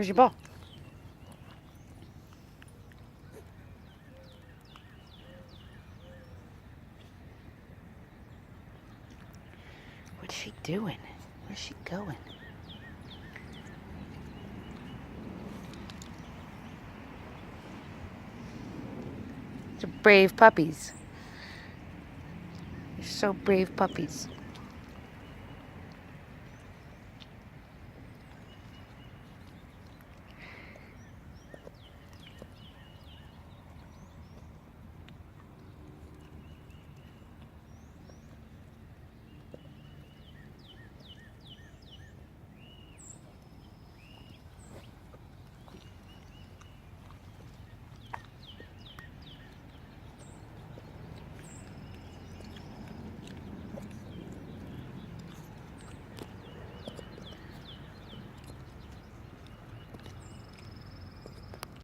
Where's your ball? What's she doing? Where's she going? They're brave puppies. They're so brave puppies.